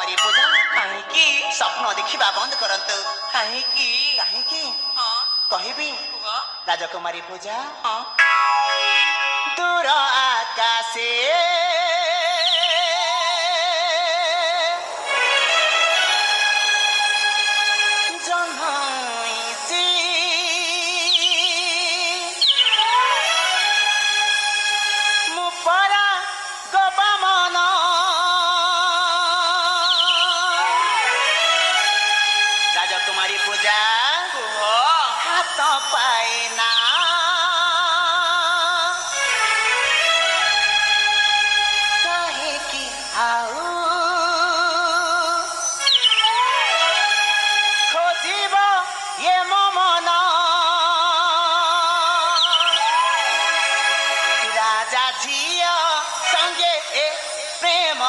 राजकुमारी पूजा କାହିଁକି स्वप्न देखा बंद करंतु କାହିଁକି कहीं ହଁ कहबी କୁହ राजकुमारी पूजा ହଁ दूर आकाशे जन्मैसी मु परा गबा मन राजकुमारी पूजा କୁହ हाथ पाएना काहेकि आउ खोजिब ये मो मन राजा झियो संगे ए प्रेम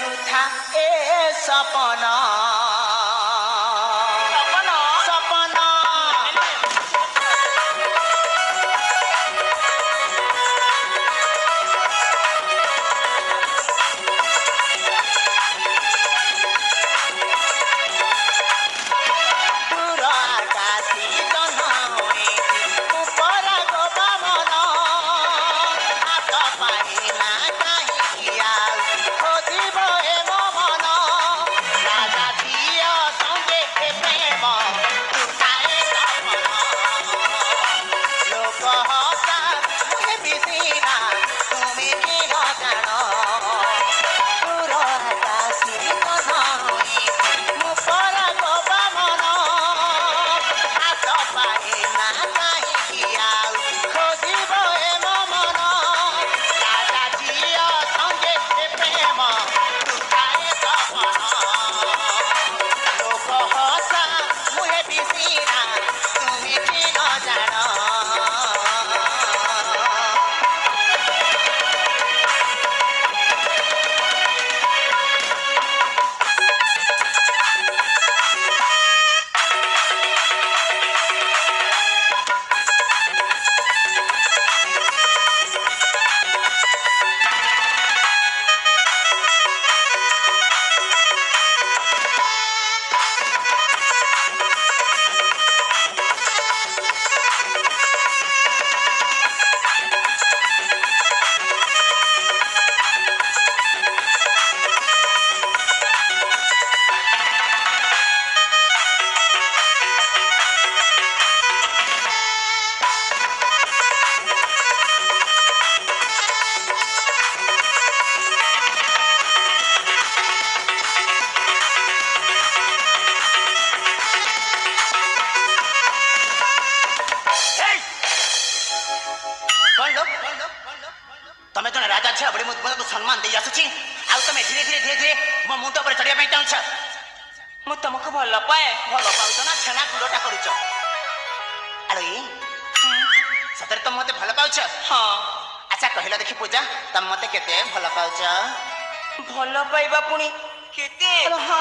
वृथा ए सपना ସପନ दूर आकाशी जन्मैसी ऊपर गबा मन हाथ पाइना काहीँकि आउ खोजिब ए मो मन राजा झियो संगे ए प्रेम तुटाए सपन लोक हसा मुहे बिसिना तुमे कि न जान दूर आकाशी जन्मैसी ऊपर गबा मन हाथ पाइना काहीँकि आउ खोजिब ए मो मन राजा झियो संगे ए प्रेम तुटाए सपन लोक हसा मुहे बिसिना तुमे कि न जान कौन लोग तमें जन राजा छे बड़ी मुझको सम्मान दे आसुची आउ तमें धीरे धीरे धीरे धीरे मो मुंड ऊपर चढ़िया ପାଇଁ चाहछ ମୁଁ ତମକୁ ଭଲ ପାଏ ଭଲ ପାଉଛ ନା ଛେନା ଗୁଡଟା କରୁଛ ଆରେ ସତରେ ତମ ମତେ ଭଲ ପାଉଛ ହଁ ଆଚ୍ଛା କହିଲ ଦେଖି ପୂଜା ତମ ମତେ କେତେ ଭଲ ପାଉଛ ଭଲ ପାଇବା ପୁଣି କେତେ ଆରେ ହଁ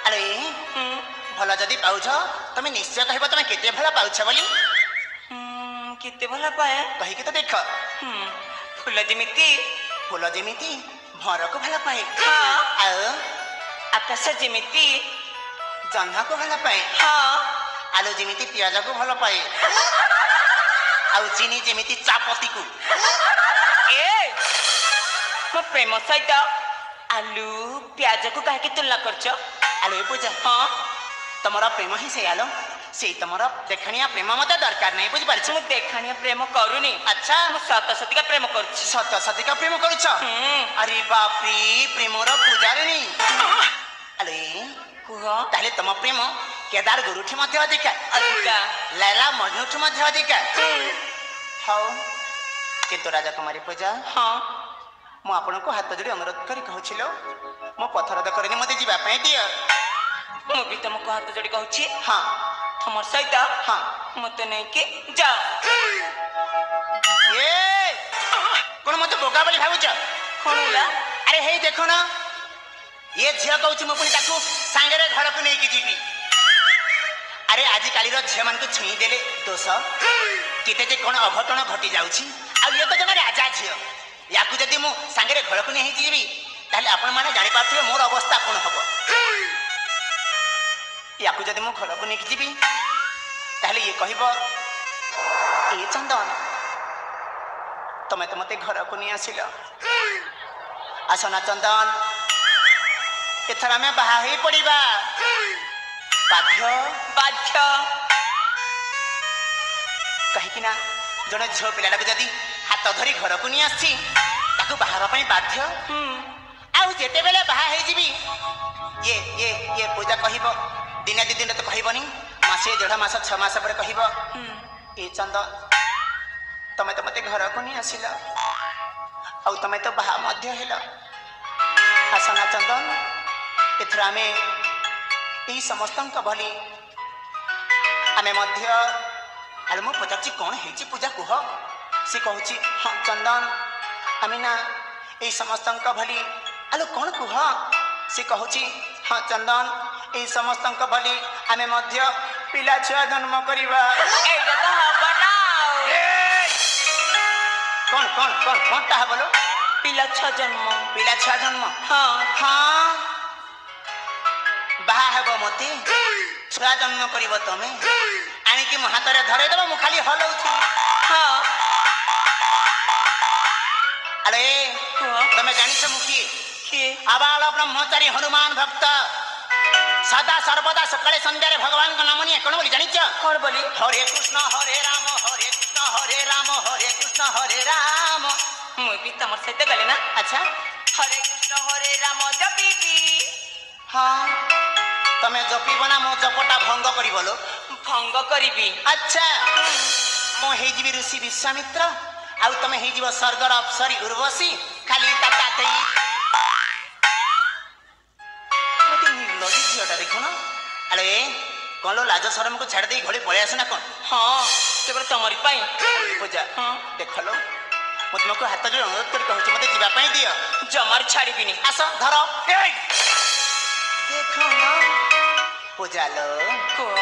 ଆରେ ହୁଁ, ଭଲ ଯଦି ପାଉଛ ତମେ ନିଶ୍ଚୟ କହିବ ତମେ କେତେ ଭଲ ପାଉଛ ବୋଲି କେତେ ଭଲ ପାଏ କହିକି ତ ଦେଖ ହୁଁ, ଫୁଲ ଯେମିତି ଫୁଲ ଯେମିତି ଭରକୁ ଭଲ ପାଏ ହଁ ଆଉ ଆକାଶ ଯେମିତି ଜହ୍ନକୁ ଭଲ ପାଏ ହଁ ଆଳୁ ଯେମିତି ପିଆଜକୁ ଭଲ ପାଏ ଆଉ ଚିନି ଯେମିତି ଚାପତିକୁ ଏ ମୋ ପ୍ରେମ ସହିତ ଆଲୁ ପିଆଜକୁ କାହିଁକି ତୁଳନା କରୁଛ ଆଲୋ ଏ ପୂଜା ହଁ ତମର ପ୍ରେମ ହିଁ ସେଇ ଆଲୋ ସେଇ ତମର ଦେଖାଣିଆ ପ୍ରେମ ମତେ ଦରକାର ନାହିଁ ବୁଝିପାରୁଛ ମୁଁ ଦେଖାଣିଆ ପ୍ରେମ କରୁନି ଆଚ୍ଛା ମୁଁ ସତ ସତିକା ପ୍ରେମ କରୁଛି ସତ ସତିକା ପ୍ରେମ କରୁଛ ହୁଁ, ଆରେ ବାପ୍ରେ ପ୍ରେମର ପୂଜାରିଣୀ ଆଲୋ କୁହ ତାହେଲେ ତମ ପ୍ରେମ କେଦାର ଗୁରୁଠୁ ମଧ୍ୟ ଅଧିକା ଅଧିକା ଲୈଲା ମଜନୁଠୁ ମଧ୍ୟ ଅଧିକା ହୁଁ, ହଉ କିନ୍ତୁ ରାଜକୁମାରୀ ପୂଜା ହଁ ମୁଁ ଆପଣଙ୍କୁ ହାତ ଯୋଡ଼ି ଅନୁରୋଧ କରି କହୁছিলো ମୋ ପଥରଦ କରିନି ମୋତେ ଯିବା ପାଇଁ ଦିଅ ମୁଁ ବି ତମକୁ ହାତ ଯୋଡ଼ି କହୁଛି ହଁ ତମର ସହିତ ହଁ ମତେ ନେଇକି ଯାଅ ଏ କଣ ମୋତେ ବୋକା ବୋଲି ଭାବୁଛ କଣ ହେଲା ଆରେ ହେଇ ଦେଖ ନା ये झील कौच मु पुणी ताकू सांगरे घर को नहीं जीवी अरे आजिकालीर झील मान छुई देले दोष केते जे कौन अघटन घटी जाउछि आ ये तो जने राजा झील ୟାକୁ ଯଦି ମୁଁ ସାଙ୍ଗରେ ଘରକୁ ନେଇ ଯିବି ତାହେଲେ ଆପଣମାନେ ଜାଣିପାରୁଥିବେ ମୋର ଅବସ୍ଥା କ'ଣ ହବ। ୟାକୁ ଯଦି ମୁଁ ଘରକୁ ନେଇକି ଯିବି ତାହେଲେ ଇଏ କହିବ ଏ ଚନ୍ଦନ ତମେ ତ ମତେ ଘରକୁ ନେଇ ଆସିଲ, ଆସନା ଚନ୍ଦନ ଏଥର ଆମେ ବାହା ହେଇ ପଡ଼ିବା। ବାଧ୍ୟ ବାଧ୍ୟ କାହିଁକି ନା ଜଣେ ଝିଅ ପିଲାଟାକୁ ଯଦି ହାତ ଧରି ଘରକୁ ନେଇ ଆସିଛି ତାକୁ ବାହା ହେବା ପାଇଁ ବାଧ୍ୟ। ଆଉ ଯେତେବେଳେ ବାହା ହେଇଯିବି ଇଏ ଇଏ ଇଏ ପୂଜା କହିବ ଦିନେ ଦୁଇ ଦିନ ତ କହିବନି, ମାସେ 1.5 ମାସ 6 ମାସ ପରେ କହିବ ଏ ଚନ୍ଦନ ତମେ ତ ମତେ ଘରକୁ ନେଇ ଆସିଲ ଆଉ ତମେ ତ ବାହା ମଧ୍ୟ ହେଲ, ଆସନା ଚନ୍ଦନ ଏଥର ଆମେ ଏଇ ସମସ୍ତଙ୍କ ଭଳି ଆମେ ମଧ୍ୟ ଆରେ ମୁଁ ପଚାରୁଛି କ'ଣ ହେଇଛି ପୂଜା କୁହ। ସେ କହୁଛି ହଁ ଚନ୍ଦନ ଆମେ ନା ଏଇ ସମସ୍ତଙ୍କ ଭଳି ଆଲୋ କ'ଣ କୁହ। ସେ କହୁଛି ହଁ ଚନ୍ଦନ ଏଇ ସମସ୍ତଙ୍କ ଭଳି ଆମେ ମଧ୍ୟ ପିଲା ଛୁଆ ଜନ୍ମ କରିବା। এইটা তো হব না କ'ଣ କ'ଣ କ'ଣ କ'ଣଟା ହବ ଲୋ? পিলা ছ জন্ম ପିଲା ଛୁଆ ଜନ୍ମ। হ্যাঁ ହଁ ବାହା ହେବ ମତେ ଛୁଆ ଜନ୍ମ କରିବ ତମେ ଆଣିକି ମୋ ହାତରେ ଧରେଇଦବ ମୁଁ ଖାଲି ହଲଉଛି। হ্যাঁ ଆରେ କୁହ ତମେ ଜାଣିଛ ମୁଁ କିଏ? କିଏ? ଆବାଳ ବ୍ରହ୍ମଚାରୀ ହନୁମାନ ଭକ୍ତ ସଦା ସର୍ବଦା ସକାଳେ ସନ୍ଧ୍ୟାରେ ଭଗବାନଙ୍କ ନାମ ନିଏ କ'ଣ ବୋଲି ଜାଣିଛ? କଣ ବୋଲି? ହରେ କୃଷ୍ଣ ହରେ ରାମ ହରେ କୃଷ୍ଣ ହରେ ରାମ ହରେ କୃଷ୍ଣ ହରେ ରାମ। ମୁଁ ବି ତମର ସହିତ ଗଲି ନା। ଆଚ୍ଛା হরে কৃষ্ণ হরে রাম জপিবি ହଁ ତମେ ଜପିବ ନା ମୋ ଜପଟା ଭଙ୍ଗ କରିବ ଲୋ? ভঙ্গ করিবি। ଆଚ୍ଛା ମୁଁ ହେଇଯିବି ଋଷି ବିଶ୍ୱାମିତ୍ର ଆଉ ତମେ ହେଇଯିବ ସ୍ୱର୍ଗର ଅପ୍ସରୀ ଉର୍ବଶୀ ଖାଲି ତାତା ଦେଇ ଗୋଟେ ନିର୍ଲଜ୍ଜ ଝିଅଟା ଦେଖୁନ। ଆରେ କ'ଣ ଲୋ ଲାଜ ସରମକୁ ଛାଡ଼ି ଦେଇ ଘରେ ପଳେଇ ଆସ ନା କ'ଣ? হ্যাঁ কেবল তোমারি পাই। ପୂଜା হ্যাঁ ଦେଖ ଲୋ ମୁଁ ତୁମକୁ ହାତ ଯୋଡ଼ି ଅନୁରୋଧ କରି କହୁଛି ମୋତେ ଯିବା ପାଇଁ ଦିଅ। জমার ছাড়িবিনি। ଆସ ଧର ଦେଖ ପୂଜା ଲୋ କୁହ